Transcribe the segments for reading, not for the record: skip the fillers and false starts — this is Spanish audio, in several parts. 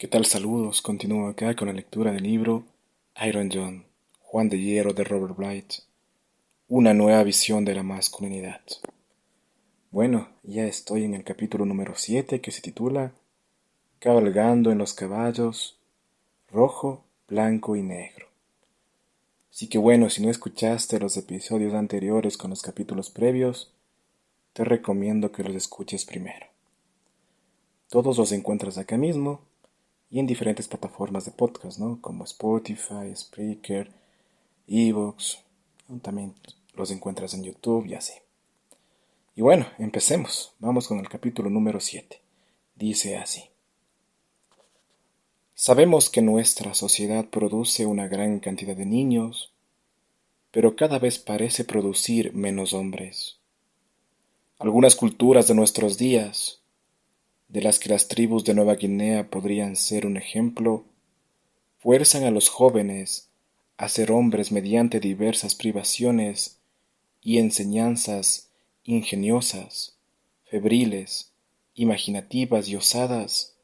¿Qué tal? Saludos. Continúo acá con la lectura del libro Iron John, Juan de Hierro de Robert Blight, una nueva visión de la masculinidad. Bueno, ya estoy en el capítulo número 7 que se titula Cabalgando en los caballos, rojo, blanco y negro. Así que bueno, si no escuchaste los episodios anteriores con los capítulos previos, te recomiendo que los escuches primero. Todos los encuentras acá mismo y en diferentes plataformas de podcast, ¿no? Como Spotify, Spreaker, Evox. También los encuentras en YouTube y así. Y bueno, empecemos. Vamos con el capítulo número 7. Dice así. Sabemos que nuestra sociedad produce una gran cantidad de niños, pero cada vez parece producir menos hombres. Algunas culturas de nuestros días, de las que las tribus de Nueva Guinea podrían ser un ejemplo, fuerzan a los jóvenes a ser hombres mediante diversas privaciones y enseñanzas ingeniosas, febriles, imaginativas y osadas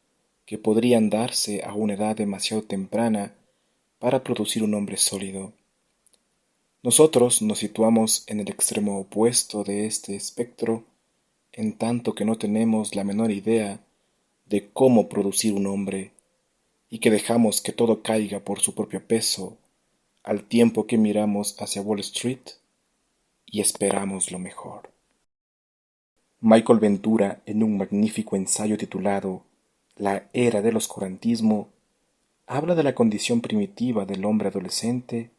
que podrían darse a una edad demasiado temprana para producir un hombre sólido. Nosotros nos situamos en el extremo opuesto de este espectro, en tanto que no tenemos la menor idea de cómo producir un hombre, y que dejamos que todo caiga por su propio peso, al tiempo que miramos hacia Wall Street y esperamos lo mejor. Michael Ventura, en un magnífico ensayo titulado La era del oscurantismo, habla de la condición primitiva del hombre adolescente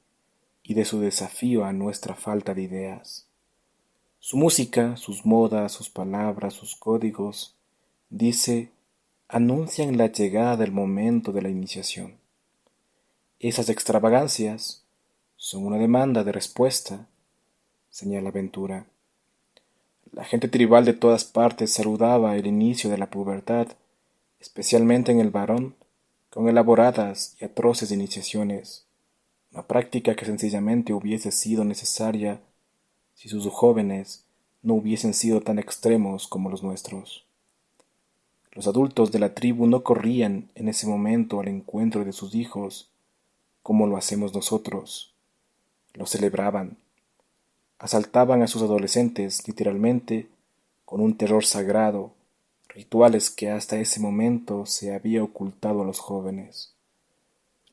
y de su desafío a nuestra falta de ideas. Su música, sus modas, sus palabras, sus códigos, dice, anuncian la llegada del momento de la iniciación. Esas extravagancias son una demanda de respuesta, señala Ventura. La gente tribal de todas partes saludaba el inicio de la pubertad, especialmente en el varón, con elaboradas y atroces iniciaciones, una práctica que sencillamente hubiese sido necesaria si sus jóvenes no hubiesen sido tan extremos como los nuestros. Los adultos de la tribu no corrían en ese momento al encuentro de sus hijos como lo hacemos nosotros, los celebraban, asaltaban a sus adolescentes literalmente con un terror sagrado, rituales que hasta ese momento se había ocultado a los jóvenes,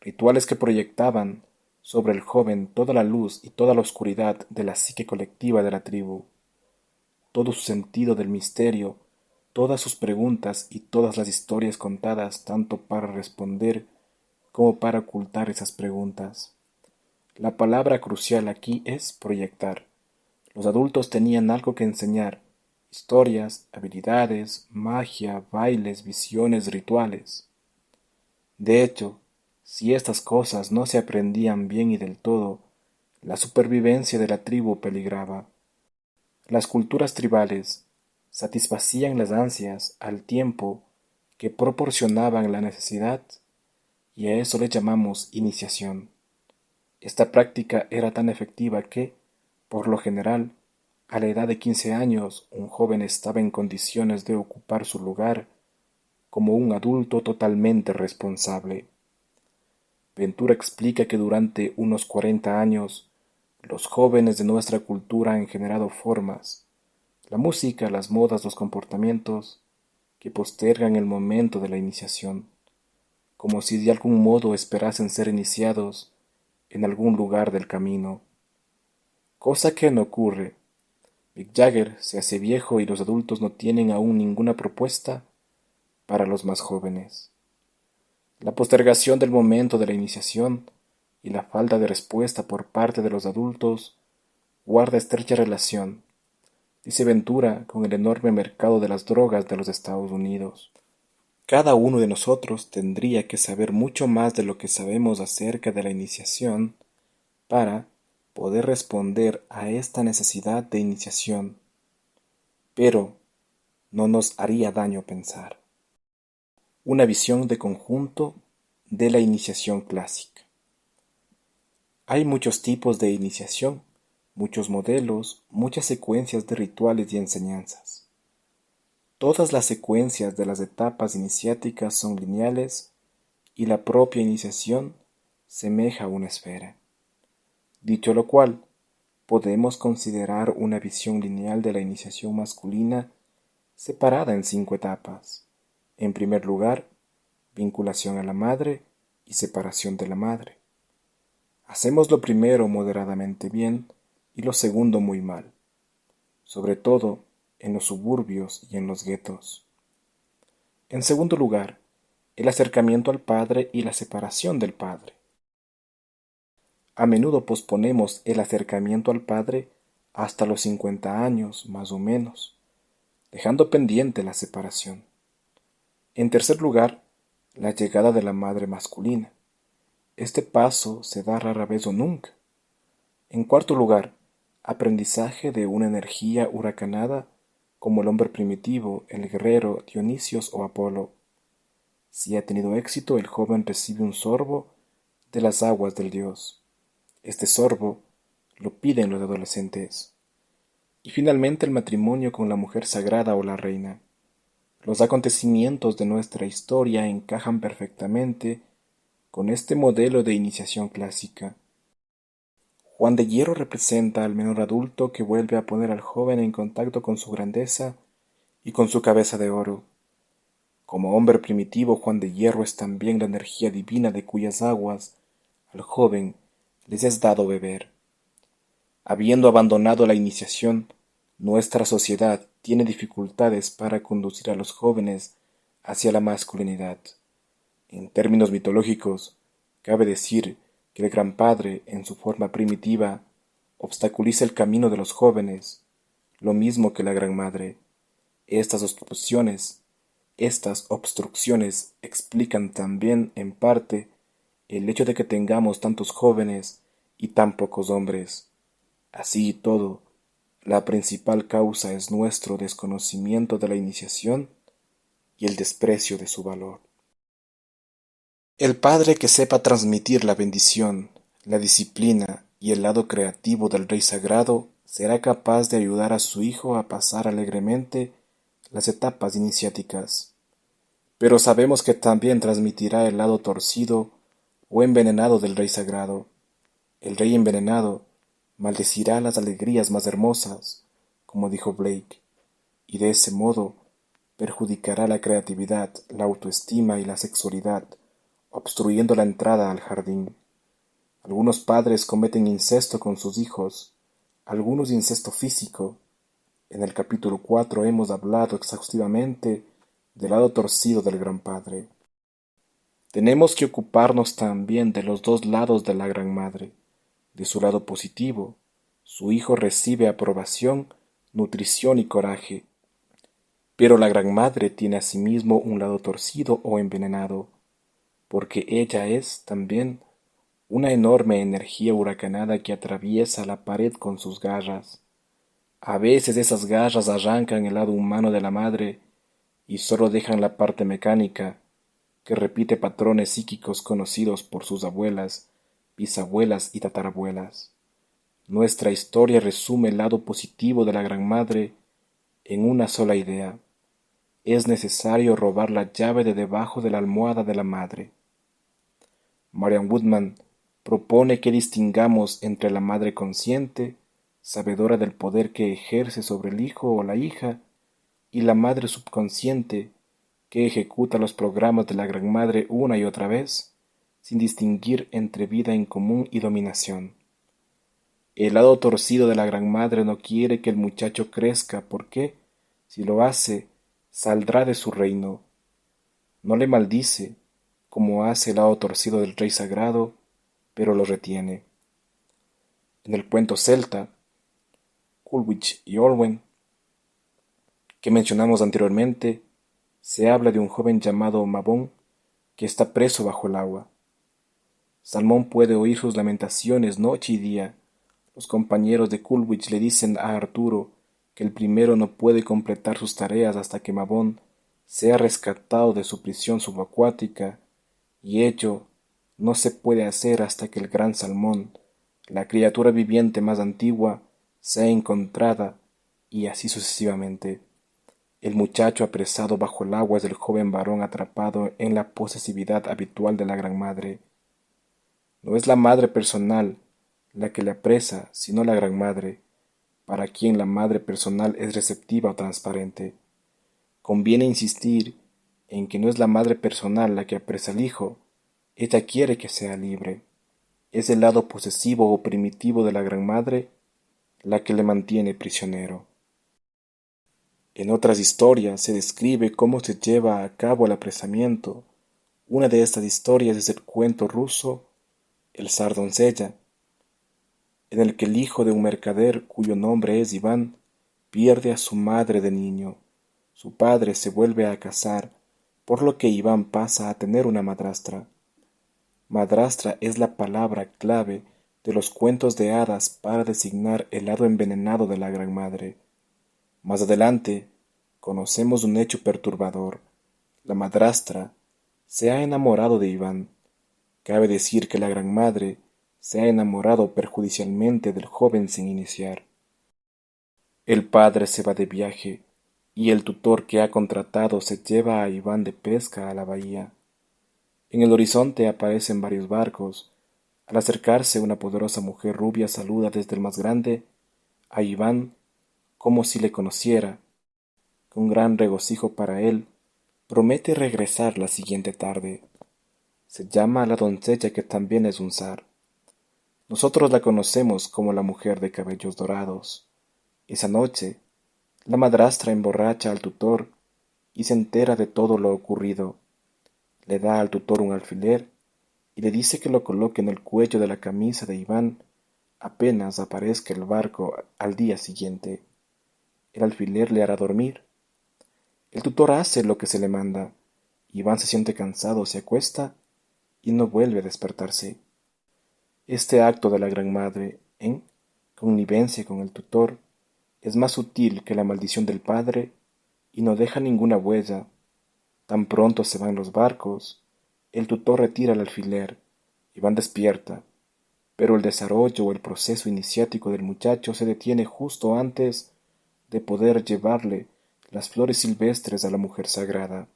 rituales que proyectaban sobre el joven toda la luz y toda la oscuridad de la psique colectiva de la tribu, todo su sentido del misterio, todas sus preguntas y todas las historias contadas tanto para responder como para ocultar esas preguntas. La palabra crucial aquí es proyectar. Los adultos tenían algo que enseñar, historias, habilidades, magia, bailes, visiones, rituales. De hecho, si estas cosas no se aprendían bien y del todo, la supervivencia de la tribu peligraba. Las culturas tribales satisfacían las ansias al tiempo que proporcionaban la necesidad, y a eso le llamamos iniciación. Esta práctica era tan efectiva que, por lo general, a la edad de 15 años, un joven estaba en condiciones de ocupar su lugar como un adulto totalmente responsable. Ventura explica que durante unos 40 años, los jóvenes de nuestra cultura han generado formas, la música, las modas, los comportamientos, que postergan el momento de la iniciación, como si de algún modo esperasen ser iniciados en algún lugar del camino. Cosa que no ocurre. Mick Jagger se hace viejo y los adultos no tienen aún ninguna propuesta para los más jóvenes. La postergación del momento de la iniciación y la falta de respuesta por parte de los adultos guarda estrecha relación, dice Ventura, con el enorme mercado de las drogas de los Estados Unidos. Cada uno de nosotros tendría que saber mucho más de lo que sabemos acerca de la iniciación para poder responder a esta necesidad de iniciación, pero no nos haría daño pensar. Una visión de conjunto de la iniciación clásica. Hay muchos tipos de iniciación, muchos modelos, muchas secuencias de rituales y enseñanzas. Todas las secuencias de las etapas iniciáticas son lineales y la propia iniciación semeja a una esfera. Dicho lo cual, podemos considerar una visión lineal de la iniciación masculina separada en 5 etapas. En primer lugar, vinculación a la madre y separación de la madre. Hacemos lo primero moderadamente bien y lo segundo muy mal, sobre todo en los suburbios y en los guetos. En segundo lugar, el acercamiento al padre y la separación del padre. A menudo posponemos el acercamiento al padre hasta los 50 años, más o menos, dejando pendiente la separación. En tercer lugar, la llegada de la madre masculina. Este paso se da rara vez o nunca. En cuarto lugar, aprendizaje de una energía huracanada como el hombre primitivo, el guerrero, Dionisios o Apolo. Si ha tenido éxito, el joven recibe un sorbo de las aguas del dios. Este sorbo lo piden los adolescentes. Y finalmente el matrimonio con la mujer sagrada o la reina. Los acontecimientos de nuestra historia encajan perfectamente con este modelo de iniciación clásica. Juan de Hierro representa al menor adulto que vuelve a poner al joven en contacto con su grandeza y con su cabeza de oro. Como hombre primitivo, Juan de Hierro es también la energía divina de cuyas aguas al joven les es dado beber. Habiendo abandonado la iniciación, nuestra sociedad tiene dificultades para conducir a los jóvenes hacia la masculinidad. En términos mitológicos, cabe decir que el Gran Padre, en su forma primitiva, obstaculiza el camino de los jóvenes, lo mismo que la Gran Madre. Estas obstrucciones explican también, en parte, el hecho de que tengamos tantos jóvenes y tan pocos hombres. Así y todo, la principal causa es nuestro desconocimiento de la iniciación y el desprecio de su valor. El padre que sepa transmitir la bendición, la disciplina y el lado creativo del Rey Sagrado será capaz de ayudar a su hijo a pasar alegremente las etapas iniciáticas. Pero sabemos que también transmitirá el lado torcido o envenenado del Rey Sagrado. El Rey envenenado maldecirá las alegrías más hermosas, como dijo Blake, y de ese modo perjudicará la creatividad, la autoestima y la sexualidad, obstruyendo la entrada al jardín. Algunos padres cometen incesto con sus hijos, algunos incesto físico. En el capítulo 4 hemos hablado exhaustivamente del lado torcido del Gran Padre. Tenemos que ocuparnos también de los dos lados de la Gran Madre. De su lado positivo, su hijo recibe aprobación, nutrición y coraje. Pero la Gran Madre tiene asimismo un lado torcido o envenenado, porque ella es, también, una enorme energía huracanada que atraviesa la pared con sus garras. A veces esas garras arrancan el lado humano de la madre y solo dejan la parte mecánica, que repite patrones psíquicos conocidos por sus abuelas, bisabuelas y tatarabuelas. Nuestra historia resume el lado positivo de la Gran Madre en una sola idea. Es necesario robar la llave de debajo de la almohada de la madre. Marian Woodman propone que distingamos entre la madre consciente, sabedora del poder que ejerce sobre el hijo o la hija, y la madre subconsciente, que ejecuta los programas de la Gran Madre una y otra vez, sin distinguir entre vida en común y dominación. El lado torcido de la Gran Madre no quiere que el muchacho crezca porque, si lo hace, saldrá de su reino. No le maldice, como hace el lado torcido del Rey Sagrado, pero lo retiene. En el cuento celta, Culhwch y Olwen, que mencionamos anteriormente, se habla de un joven llamado Mabon que está preso bajo el agua. Salmón puede oír sus lamentaciones noche y día. Los compañeros de Culhwch le dicen a Arturo que el primero no puede completar sus tareas hasta que Mabon sea rescatado de su prisión subacuática, y ello no se puede hacer hasta que el gran Salmón, la criatura viviente más antigua, sea encontrada, y así sucesivamente. El muchacho apresado bajo el agua es el joven varón atrapado en la posesividad habitual de la gran madre. No es la madre personal la que le apresa, sino la gran madre, para quien la madre personal es receptiva o transparente. Conviene insistir en que no es la madre personal la que apresa al hijo, ella quiere que sea libre. Es el lado posesivo o primitivo de la gran madre la que le mantiene prisionero. En otras historias se describe cómo se lleva a cabo el apresamiento. Una de estas historias es el cuento ruso El zar doncella, en el que el hijo de un mercader cuyo nombre es Iván pierde a su madre de niño. Su padre se vuelve a casar, por lo que Iván pasa a tener una madrastra. Madrastra es la palabra clave de los cuentos de hadas para designar el lado envenenado de la gran madre. Más adelante, conocemos un hecho perturbador. La madrastra se ha enamorado de Iván. Cabe decir que la gran madre se ha enamorado perjudicialmente del joven sin iniciar. El padre se va de viaje y el tutor que ha contratado se lleva a Iván de pesca a la bahía. En el horizonte aparecen varios barcos. Al acercarse una poderosa mujer rubia saluda desde el más grande a Iván como si le conociera. Con gran regocijo para él, promete regresar la siguiente tarde. Se llama a la doncella que también es un zar. Nosotros la conocemos como la mujer de cabellos dorados. Esa noche, la madrastra emborracha al tutor y se entera de todo lo ocurrido. Le da al tutor un alfiler y le dice que lo coloque en el cuello de la camisa de Iván apenas aparezca el barco al día siguiente. El alfiler le hará dormir. El tutor hace lo que se le manda. Iván se siente cansado, se acuesta y no vuelve a despertarse. Este acto de la gran madre, en connivencia con el tutor, es más sutil que la maldición del padre y no deja ninguna huella. Tan pronto se van los barcos, el tutor retira el alfiler. Iván despierta, pero el desarrollo o el proceso iniciático del muchacho se detiene justo antes de poder llevarle las flores silvestres a la mujer sagrada.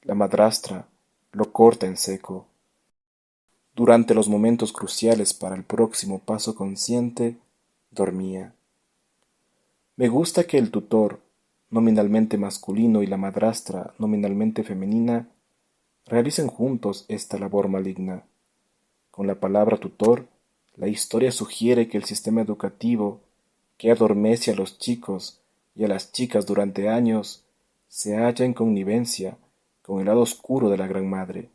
La madrastra lo corta en seco. Durante los momentos cruciales para el próximo paso consciente, dormía. Me gusta que el tutor, nominalmente masculino, y la madrastra, nominalmente femenina, realicen juntos esta labor maligna. Con la palabra tutor, la historia sugiere que el sistema educativo, que adormece a los chicos y a las chicas durante años, se halla en connivencia con el lado oscuro de la Gran Madre.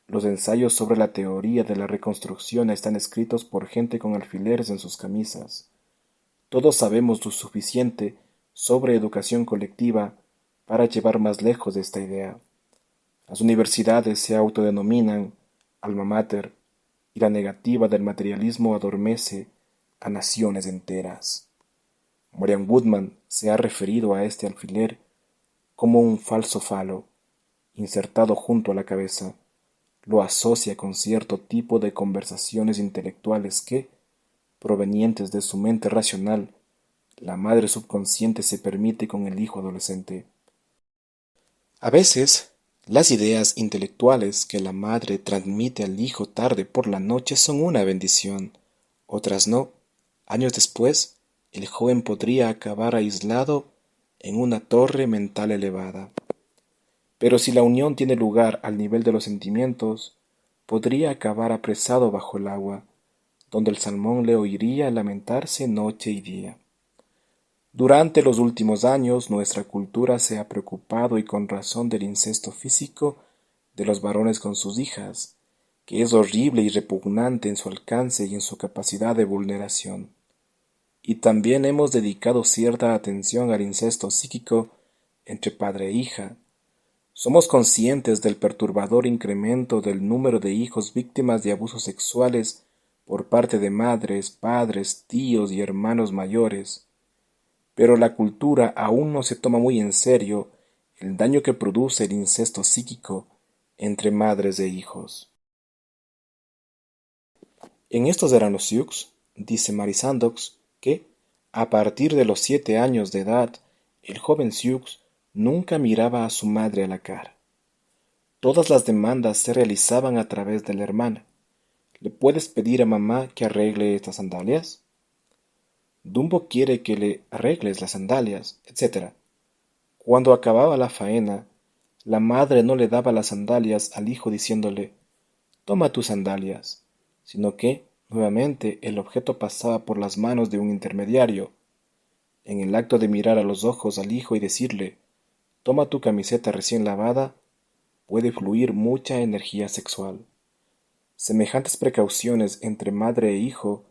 Los ensayos sobre la teoría de la reconstrucción están escritos por gente con alfileres en sus camisas. Todos sabemos lo suficiente sobre educación colectiva para llevar más lejos de esta idea. Las universidades se autodenominan alma mater y la negativa del materialismo adormece a naciones enteras. Marian Woodman se ha referido a este alfiler como un falso falo insertado junto a la cabeza. Lo asocia con cierto tipo de conversaciones intelectuales que, provenientes de su mente racional, la madre subconsciente se permite con el hijo adolescente. A veces, las ideas intelectuales que la madre transmite al hijo tarde por la noche son una bendición, otras no. Años después, el joven podría acabar aislado en una torre mental elevada. Pero si la unión tiene lugar al nivel de los sentimientos, podría acabar apresado bajo el agua, donde el salmón le oiría lamentarse noche y día. Durante los últimos años, nuestra cultura se ha preocupado y con razón del incesto físico de los varones con sus hijas, que es horrible y repugnante en su alcance y en su capacidad de vulneración. Y también hemos dedicado cierta atención al incesto psíquico entre padre e hija. Somos conscientes del perturbador incremento del número de hijos víctimas de abusos sexuales por parte de madres, padres, tíos y hermanos mayores. Pero la cultura aún no se toma muy en serio el daño que produce el incesto psíquico entre madres e hijos. En estos eran los Sioux, dice Mary Sandox, que, a partir de los 7 años de edad, el joven Sioux nunca miraba a su madre a la cara. Todas las demandas se realizaban a través de la hermana. ¿Le puedes pedir a mamá que arregle estas sandalias? Dumbo quiere que le arregles las sandalias, etc. Cuando acababa la faena, la madre no le daba las sandalias al hijo diciéndole, toma tus sandalias, sino que, nuevamente, el objeto pasaba por las manos de un intermediario. En el acto de mirar a los ojos al hijo y decirle, toma tu camiseta recién lavada, puede fluir mucha energía sexual. Semejantes precauciones entre madre e hijo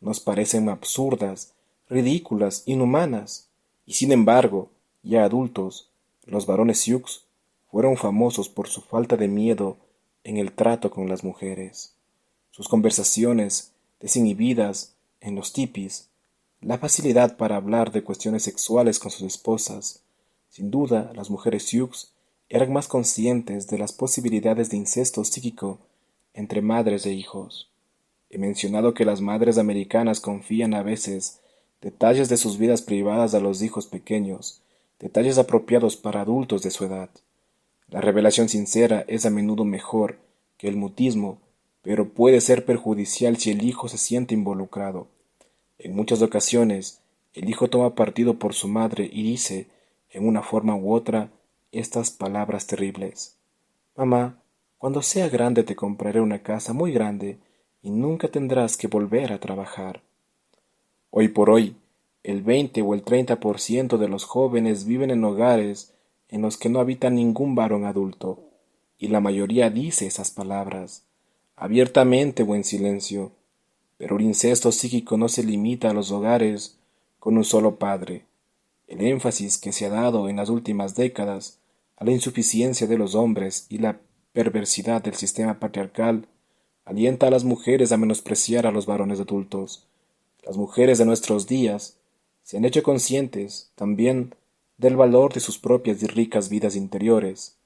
nos parecen absurdas, ridículas, inhumanas, y sin embargo, ya adultos, los varones Sioux fueron famosos por su falta de miedo en el trato con las mujeres. Sus conversaciones desinhibidas en los tipis, la facilidad para hablar de cuestiones sexuales con sus esposas. Sin duda, las mujeres Sioux eran más conscientes de las posibilidades de incesto psíquico entre madres e hijos. He mencionado que las madres americanas confían a veces detalles de sus vidas privadas a los hijos pequeños, detalles apropiados para adultos de su edad. La revelación sincera es a menudo mejor que el mutismo, pero puede ser perjudicial si el hijo se siente involucrado. En muchas ocasiones, el hijo toma partido por su madre y dice, en una forma u otra, estas palabras terribles. Mamá, cuando sea grande te compraré una casa muy grande y nunca tendrás que volver a trabajar. Hoy por hoy, el 20 o el 30% de los jóvenes viven en hogares en los que no habita ningún varón adulto, y la mayoría dice esas palabras, abiertamente o en silencio. Pero el incesto psíquico no se limita a los hogares con un solo padre. El énfasis que se ha dado en las últimas décadas a la insuficiencia de los hombres y la perversidad del sistema patriarcal alienta a las mujeres a menospreciar a los varones adultos. Las mujeres de nuestros días se han hecho conscientes también del valor de sus propias y ricas vidas interiores.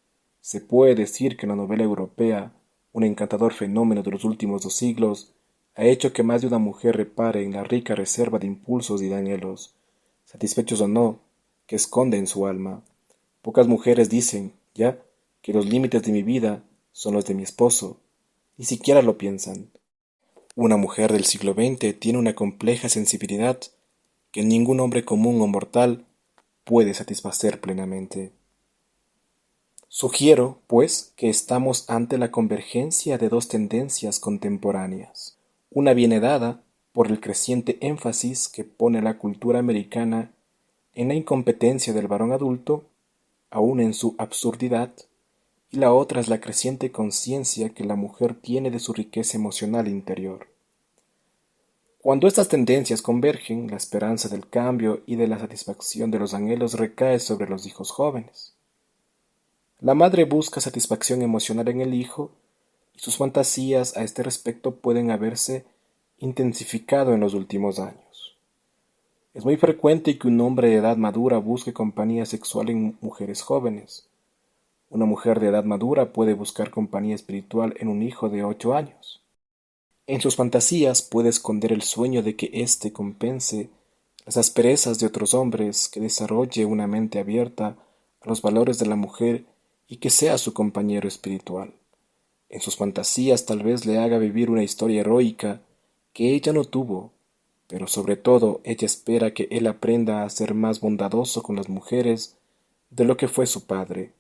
Se puede decir que la novela europea, un encantador fenómeno de los últimos 2 siglos, ha hecho que más de una mujer repare en la rica reserva de impulsos y de anhelos, satisfechos o no, que esconde en su alma. Pocas mujeres dicen, ya, que los límites de mi vida son los de mi esposo. Ni siquiera lo piensan. Una mujer del siglo XX tiene una compleja sensibilidad que ningún hombre común o mortal puede satisfacer plenamente. Sugiero, pues, que estamos ante la convergencia de dos tendencias contemporáneas. Una viene dada por el creciente énfasis que pone la cultura americana en la incompetencia del varón adulto, aun en su absurdidad, y la otra es la creciente conciencia que la mujer tiene de su riqueza emocional interior. Cuando estas tendencias convergen, la esperanza del cambio y de la satisfacción de los anhelos recae sobre los hijos jóvenes. La madre busca satisfacción emocional en el hijo y sus fantasías a este respecto pueden haberse intensificado en los últimos años. Es muy frecuente que un hombre de edad madura busque compañía sexual en mujeres jóvenes. Una mujer de edad madura puede buscar compañía espiritual en un hijo de 8 años. En sus fantasías puede esconder el sueño de que éste compense las asperezas de otros hombres, que desarrolle una mente abierta a los valores de la mujer y que sea su compañero espiritual. En sus fantasías tal vez le haga vivir una historia heroica que ella no tuvo, pero sobre todo ella espera que él aprenda a ser más bondadoso con las mujeres de lo que fue su padre,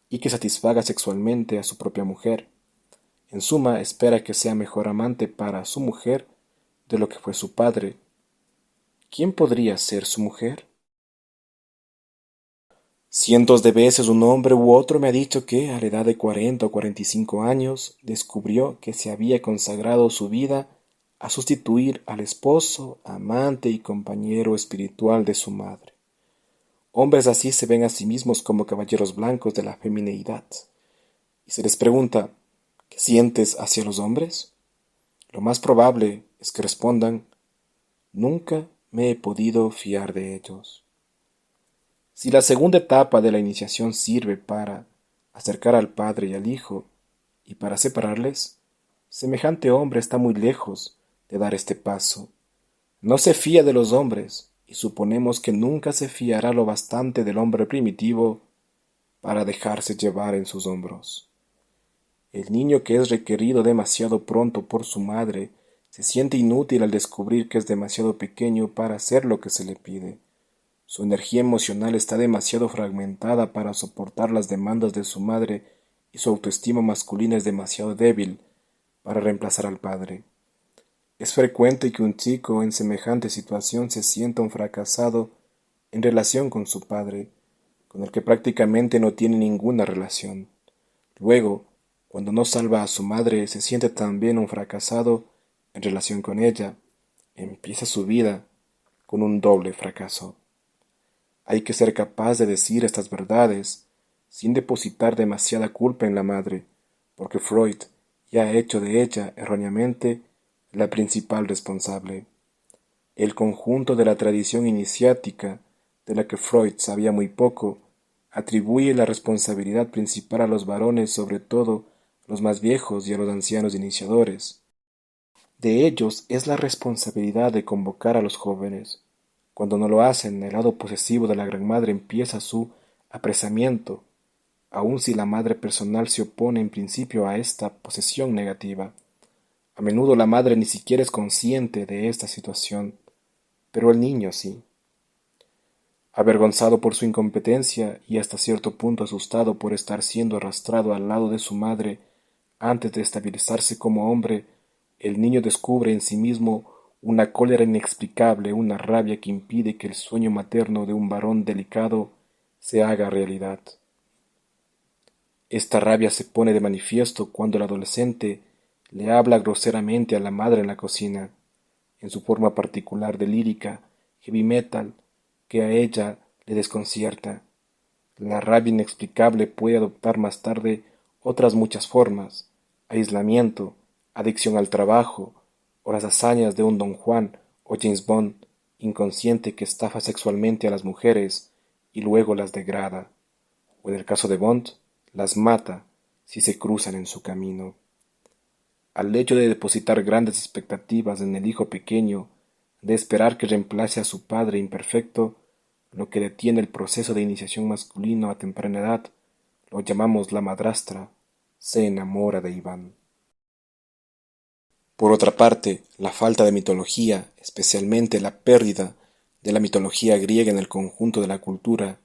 y que satisfaga sexualmente a su propia mujer. En suma, espera que sea mejor amante para su mujer de lo que fue su padre. ¿Quién podría ser su mujer? Cientos de veces un hombre u otro me ha dicho que, a la edad de 40 o 45 años, descubrió que se había consagrado su vida a sustituir al esposo, amante y compañero espiritual de su madre. Hombres así se ven a sí mismos como caballeros blancos de la femineidad. Y se les pregunta, ¿qué sientes hacia los hombres? Lo más probable es que respondan, nunca me he podido fiar de ellos. Si la segunda etapa de la iniciación sirve para acercar al padre y al hijo y para separarles, semejante hombre está muy lejos de dar este paso. No se fía de los hombres y suponemos que nunca se fiará lo bastante del hombre primitivo para dejarse llevar en sus hombros. El niño que es requerido demasiado pronto por su madre se siente inútil al descubrir que es demasiado pequeño para hacer lo que se le pide. Su energía emocional está demasiado fragmentada para soportar las demandas de su madre y su autoestima masculina es demasiado débil para reemplazar al padre. Es frecuente que un chico en semejante situación se sienta un fracasado en relación con su padre, con el que prácticamente no tiene ninguna relación. Luego, cuando no salva a su madre, se siente también un fracasado en relación con ella. Empieza su vida con un doble fracaso. Hay que ser capaz de decir estas verdades sin depositar demasiada culpa en la madre, porque Freud ya ha hecho de ella erróneamente la principal responsable. El conjunto de la tradición iniciática, de la que Freud sabía muy poco, atribuye la responsabilidad principal a los varones, sobre todo a los más viejos y a los ancianos iniciadores. De ellos es la responsabilidad de convocar a los jóvenes. Cuando no lo hacen, el lado posesivo de la Gran Madre empieza su apresamiento, aun si la madre personal se opone en principio a esta posesión negativa. A menudo la madre ni siquiera es consciente de esta situación, pero el niño sí. Avergonzado por su incompetencia y hasta cierto punto asustado por estar siendo arrastrado al lado de su madre antes de estabilizarse como hombre, el niño descubre en sí mismo una cólera inexplicable, una rabia que impide que el sueño materno de un varón delicado se haga realidad. Esta rabia se pone de manifiesto cuando el adolescente le habla groseramente a la madre en la cocina, en su forma particular de lírica, heavy metal, que a ella le desconcierta. La rabia inexplicable puede adoptar más tarde otras muchas formas: aislamiento, adicción al trabajo, o las hazañas de un Don Juan o James Bond inconsciente que estafa sexualmente a las mujeres y luego las degrada, o en el caso de Bond, las mata si se cruzan en su camino. Al hecho de depositar grandes expectativas en el hijo pequeño, de esperar que reemplace a su padre imperfecto, lo que detiene el proceso de iniciación masculino a temprana edad, lo llamamos la madrastra, se enamora de Iván. Por otra parte, la falta de mitología, especialmente la pérdida de la mitología griega en el conjunto de la cultura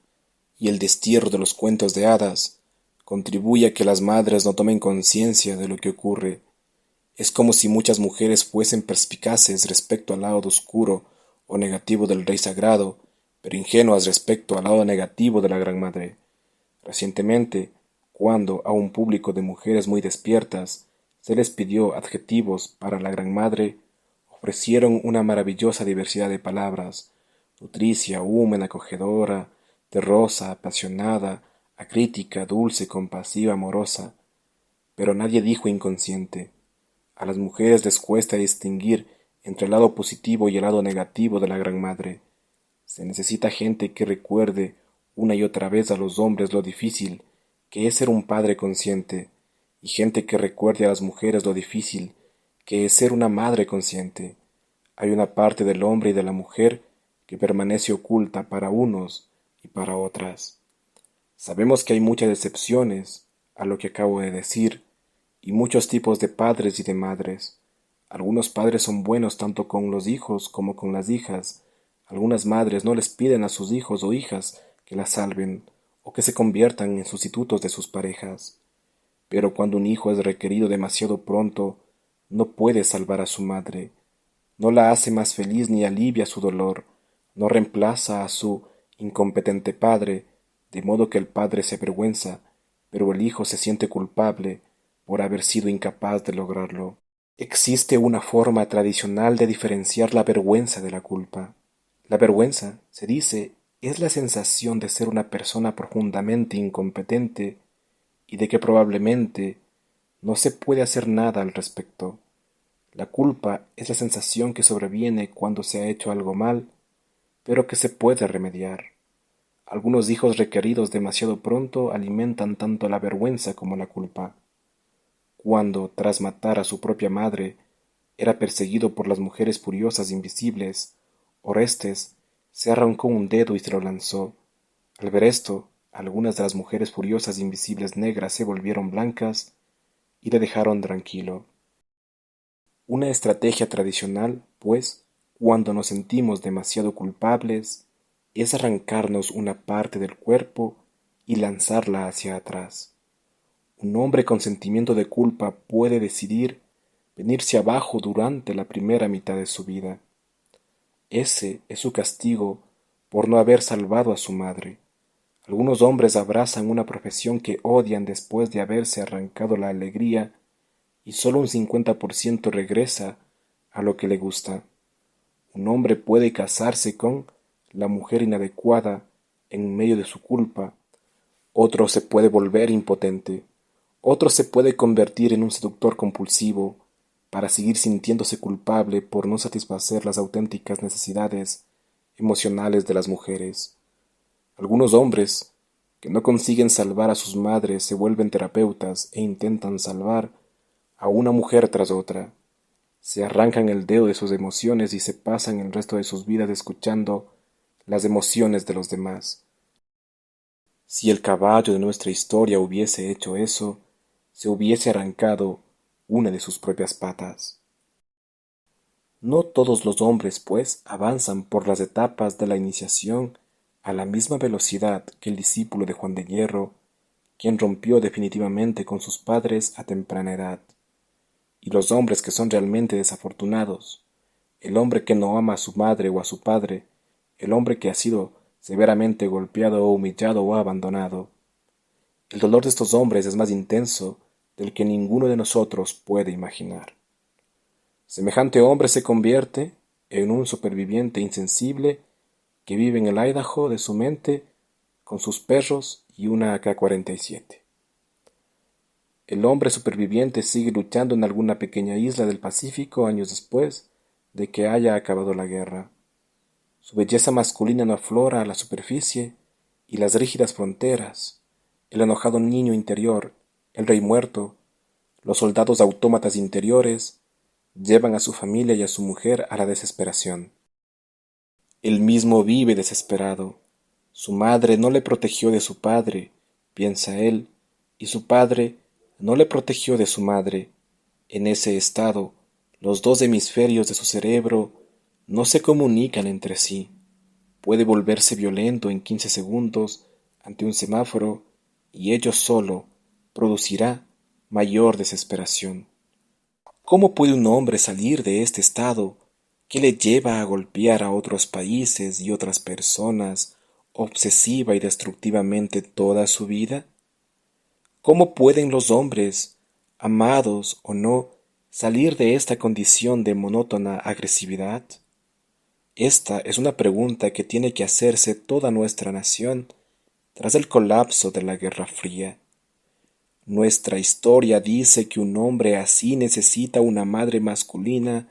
y el destierro de los cuentos de hadas, contribuye a que las madres no tomen conciencia de lo que ocurre. Es como si muchas mujeres fuesen perspicaces respecto al lado oscuro o negativo del rey sagrado, pero ingenuas respecto al lado negativo de la Gran Madre. Recientemente, cuando a un público de mujeres muy despiertas se les pidió adjetivos para la Gran Madre, ofrecieron una maravillosa diversidad de palabras: nutricia, húmeda, acogedora, terrosa, apasionada, acrítica, dulce, compasiva, amorosa. Pero nadie dijo inconsciente. A las mujeres les cuesta distinguir entre el lado positivo y el lado negativo de la Gran Madre. Se necesita gente que recuerde una y otra vez a los hombres lo difícil que es ser un padre consciente, y gente que recuerde a las mujeres lo difícil que es ser una madre consciente. Hay una parte del hombre y de la mujer que permanece oculta para unos y para otras. Sabemos que hay muchas excepciones a lo que acabo de decir, y muchos tipos de padres y de madres. Algunos padres son buenos tanto con los hijos como con las hijas. Algunas madres no les piden a sus hijos o hijas que las salven o que se conviertan en sustitutos de sus parejas. Pero cuando un hijo es requerido demasiado pronto, no puede salvar a su madre, no la hace más feliz ni alivia su dolor, no reemplaza a su incompetente padre, de modo que el padre se avergüenza, pero el hijo se siente culpable por haber sido incapaz de lograrlo. Existe una forma tradicional de diferenciar la vergüenza de la culpa. La vergüenza, se dice, es la sensación de ser una persona profundamente incompetente y de que probablemente no se puede hacer nada al respecto. La culpa es la sensación que sobreviene cuando se ha hecho algo mal, pero que se puede remediar. Algunos hijos requeridos demasiado pronto alimentan tanto la vergüenza como la culpa. Cuando, tras matar a su propia madre, era perseguido por las mujeres furiosas invisibles, Orestes se arrancó un dedo y se lo lanzó. Al ver esto, algunas de las mujeres furiosas invisibles negras se volvieron blancas y le dejaron tranquilo. Una estrategia tradicional, pues, cuando nos sentimos demasiado culpables, es arrancarnos una parte del cuerpo y lanzarla hacia atrás. Un hombre con sentimiento de culpa puede decidir venirse abajo durante la primera mitad de su vida. Ese es su castigo por no haber salvado a su madre. Algunos hombres abrazan una profesión que odian después de haberse arrancado la alegría y solo un 50% regresa a lo que le gusta. Un hombre puede casarse con la mujer inadecuada en medio de su culpa, otro se puede volver impotente, otro se puede convertir en un seductor compulsivo para seguir sintiéndose culpable por no satisfacer las auténticas necesidades emocionales de las mujeres. Algunos hombres que no consiguen salvar a sus madres se vuelven terapeutas e intentan salvar a una mujer tras otra. Se arrancan el dedo de sus emociones y se pasan el resto de sus vidas escuchando las emociones de los demás. Si el caballo de nuestra historia hubiese hecho eso, se hubiese arrancado una de sus propias patas. No todos los hombres, pues, avanzan por las etapas de la iniciación a la misma velocidad que el discípulo de Juan de Hierro, quien rompió definitivamente con sus padres a temprana edad. Y los hombres que son realmente desafortunados, el hombre que no ama a su madre o a su padre, el hombre que ha sido severamente golpeado o humillado o abandonado. El dolor de estos hombres es más intenso del que ninguno de nosotros puede imaginar. Semejante hombre se convierte en un superviviente insensible que vive en el Idaho de su mente con sus perros y una AK-47. El hombre superviviente sigue luchando en alguna pequeña isla del Pacífico años después de que haya acabado la guerra. Su belleza masculina no aflora a la superficie y las rígidas fronteras, el enojado niño interior, el rey muerto, los soldados autómatas interiores, llevan a su familia y a su mujer a la desesperación. Él mismo vive desesperado. Su madre no le protegió de su padre, piensa él, y su padre no le protegió de su madre. En ese estado, los dos hemisferios de su cerebro no se comunican entre sí. Puede volverse violento en 15 segundos ante un semáforo y ello solo producirá mayor desesperación. ¿Cómo puede un hombre salir de este estado que le lleva a golpear a otros países y otras personas obsesiva y destructivamente toda su vida? ¿Cómo pueden los hombres, amados o no, salir de esta condición de monótona agresividad? Esta es una pregunta que tiene que hacerse toda nuestra nación tras el colapso de la Guerra Fría. Nuestra historia dice que un hombre así necesita una madre masculina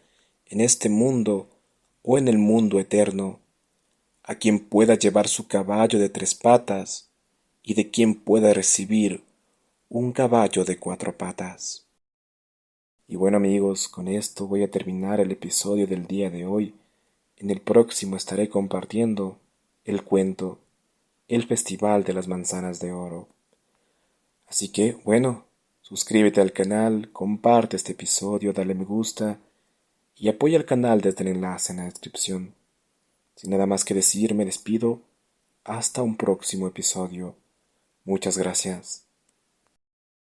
en este mundo o en el mundo eterno, a quien pueda llevar su caballo de 3 patas y de quien pueda recibir un caballo de 4 patas. Y bueno amigos, con esto voy a terminar el episodio del día de hoy. En el próximo estaré compartiendo el cuento El Festival de las Manzanas de Oro. Así que, bueno, suscríbete al canal, comparte este episodio, dale me gusta y apoya al canal desde el enlace en la descripción. Sin nada más que decir, me despido. Hasta un próximo episodio. Muchas gracias.